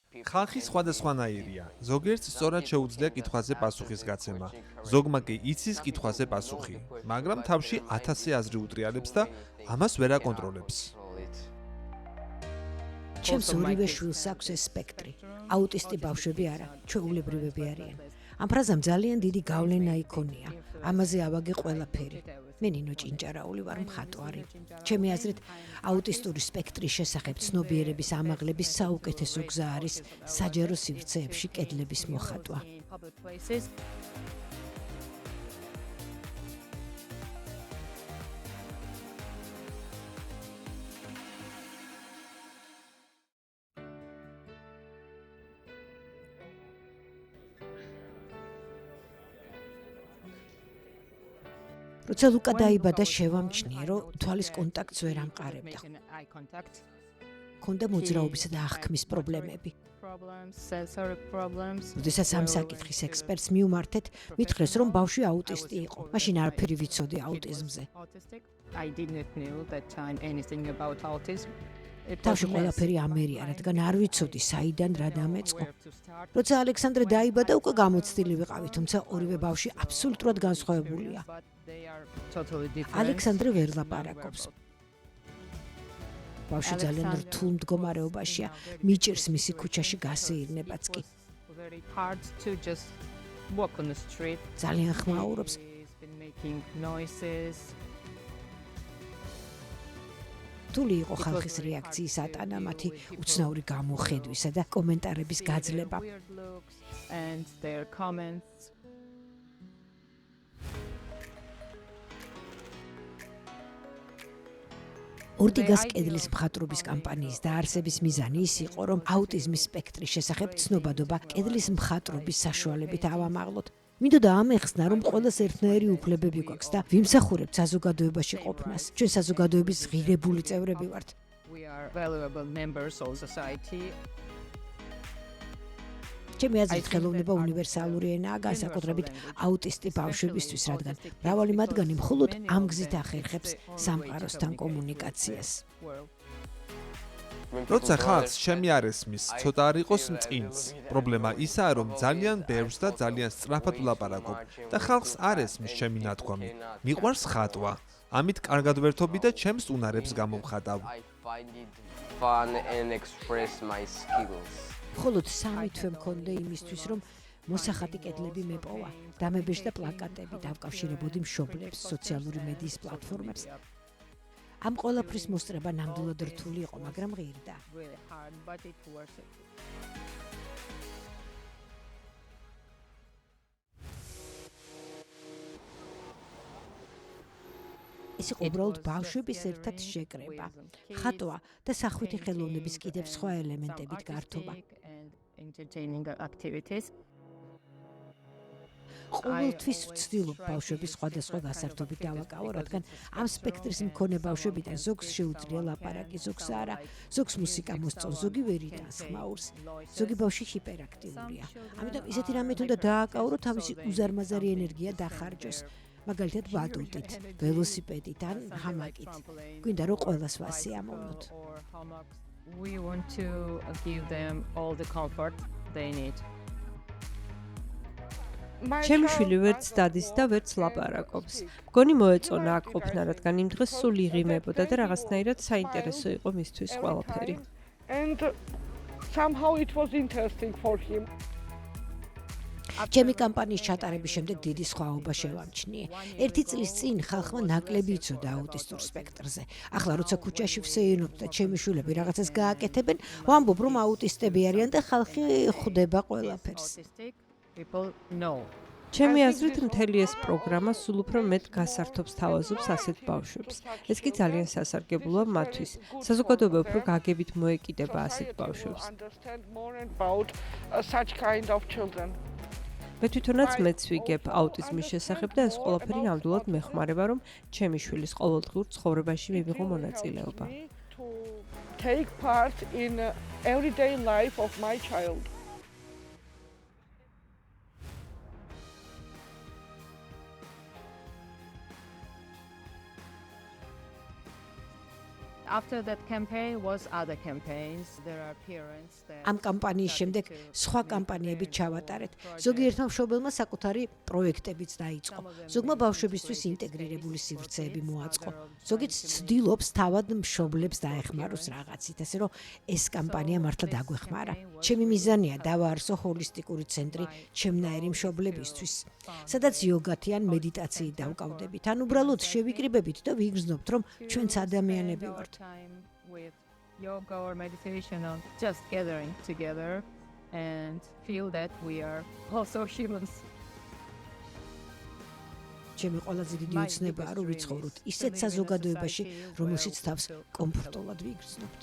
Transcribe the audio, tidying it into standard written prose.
ხალხი სხვადასხვანაირია. ზოგიერთს სწორად შეუძლია კითხვაზე პასუხის გაცემა. ზოგმა კი იცის კითხვაზე პასუხი, მაგრამ თავში 1000 აზრი უტრიალებს და ამას ვერ აკონტროლებს. ჩემს ორივე შვილს აქვს ეს სპექტრი. აუტისტი ბავშვები არა, ჩვეულებრივები არიან. ამ ფრაზამ ძალიან დიდი გავლენა იქონია. ამაზე ავაგე ყველაფერი. მე ნინო ჭინჭარაული ვარ, მხატვარი. ჩემი აზრით, აუტისტური სპექტრის შესახებ ცნობიერების ამაღლების საუკეთესო გზა არის საჯარო სივრცეებში კედლების მოხატვა. როცა ლუკა დაიბადა, შევამჩნიე, რომ თვალის კონტაქტს ვერ ამყარებდა. ჰქონდა მოძრაობისა და აღქმის პრობლემები. როდესაც ამ საკითხის ექსპერტს მივმართეთ, მითხრეს, რომ ბავშვი აუტისტი იყო. მაშინ არაფერი ვიცოდი აუტიზმზე. თავში ყველაფერი ამერია, რადგან არ ვიცოდი, საიდან რა დამეწყო. როცა ალექსანდრე დაიბადა, უკვე გამოცდილი ვიყავი, თუმცა ორივე ბავშვი აბსოლუტურად განსხვავებულია. ალექსანდრე ვერ ლაპარაკობს. ბავშვი ძალიან რთულ მდგომარეობაშია, მიჭირს მისი ქუჩაში გასეირნებაც კი. ძალიან ხმაურობს. რთული იყო ხალხის რეაქციის ატანა, მათი უცნაური გამოხედვისა და კომენტარების გაძლება. ორტიგას კედლის მხატვრობის კამპანიის დაარსების მიზანი ის იყო, რომ აუტიზმის სპექტრის შესახებ ცნობადობა კედლის მხატვრობის საშუალებით ავამაღლოთ. მინდოდა ამეხსნა, რომ ყველას ერთნაირი უფლებები გვაქვს და ვიმსახურებთ საზოგადოებაში ყოფნას. ჩვენ საზოგადოების ღირებული წევრები ვართ. ჩემი აზრით, ხელოვნება უნივერსალური ენაა, განსაკუთრებით აუტისტი ბავშვებისთვის, რადგან მრავალი მათგანი მხოლოდ ამ გზით ახერხებს სამყაროსთან კომუნიკაციას. როცა ხალხს ჩემი არ ესმის, ცოტა არ იყოს მწყინც. პრობლემა ისაა, რომ ძალიან ბევრს და ძალიან სწრაფად ვლაპარაკობ და ხალხს არ ესმის ჩემი ნათქვამი. მიყვარს ხატვა. ამით კარგად ვერთობი და ჩემს უნარებს გამოვხატავ. მხოლოდ 3 თვე მქონდა იმისთვის, რომ მოსახატი კედლები მეპოვა. დამებეშ და პლაკატები დავკავშირებოდი მშობლებს, სოციალური მედიის პლატფორმებს. ამ ყველაფრის მოსწრება ნამდვილად რთული იყო, მაგრამ ღირდა. ეს იყო უბრალოდ ბავშვების ერთად შეკრება, ხატვა და სახვითი ხელოვნების კიდევ სხვა ელემენტებით გართობა. ყოველთვის ვცდილობ ბავშვების სხვადასხვა გასართობით დავაკავო, რადგან ამ სპექტრის მქონე ბავშვებიდან ზოგს შეუძლია ლაპარაკი, ზოგს არა, ზოგს მუსიკა მოსწონს, ზოგი ვერ იტანს ხმაურს, ზოგი ბავშვი ჰიპერაქტიურია. ამიტომ ისეთი რამეთ უნდა დააკავო, რომ თავისი უზარმაზარი ენერგია დახარჯოს. მაგალითად ბატუტით, ველოსიპედით ან ჰამაკით. გვინდა რომ ყველას ვასიამოვნოთ. ჩემი შვილი ვერც დადის და ვერც ლაპარაკობს. მგონი მოეწონა აქ ყოფნა, რადგან იმ დღეს სულ იღიმებოდა და რაღაცნაირად საინტერესო იყო მისთვის ყველაფერი. ჩემი კამპანიის ჩატარების შემდეგ დიდი სხვაობა შევამჩნიე. 1 წლის წინ ხალხმა ნაკლები იცოდა აუტისტურ სპექტრზე. ახლა როცა ქუჩაში ვსეირნობ და ჩემი შვილები რაღაცას გააკეთებენ, ვამბობ, რომ აუტისტები არიან და ხალხი ხვდება ყველაფერს. ჩემი აზრით, მთელი ეს პროგრამა სულ უფრო მეტ გასართობს თავაზობს ასეთ ბავშვებს. ეს კი ძალიან სასარგებლოა მათთვის. საზოგადოება უფრო გაგებით მოეკიდება ასეთ ბავშვებს. მე თვითონაც მეც ვიგებ აუტიზმის შესახებ და ეს ყველაფერი ნამდვილად მეხმარება, რომ ჩემი შვილის ყოველდღიურ ცხოვრებაში მივიღო მონაწილეობა. after that campaign was other campaigns. There are parents that ამ კამპანიის შემდეგ სხვა კამპანიებით ჩავატარეთ. ზოგიერთმა მშობელმა საკუთარი პროექტებიც დაიწყო. ზოგმა ბავშვებისთვის ინტეგრირებული სივრცეები მოაწყო. ზოგიც ცდილობს თავად მშობლებს დაეხმაროს რაღაცით, ასე რომ ეს კამპანია მართლა დაგვეხმარა. ჩემი მიზანია დავაარსო ჰოლისტიკური ცენტრი ჩემნაირი მშობლებისთვის, სადაც იოგათი ან მედიტაციით დავკავდებით, ან უბრალოდ შევიკრიბებით და ვიგრძნობთ, რომ ჩვენც ადამიანები ვართ. with yoga or meditation or just gathering together and feel that we are also humans. ჩემი ყველაზე დიდი უცნებაა, რომ ვიცხოვროთ ისეთ საზოგადოებაში, რომელშიც თავს კომფორტულად ვიგრძნობთ.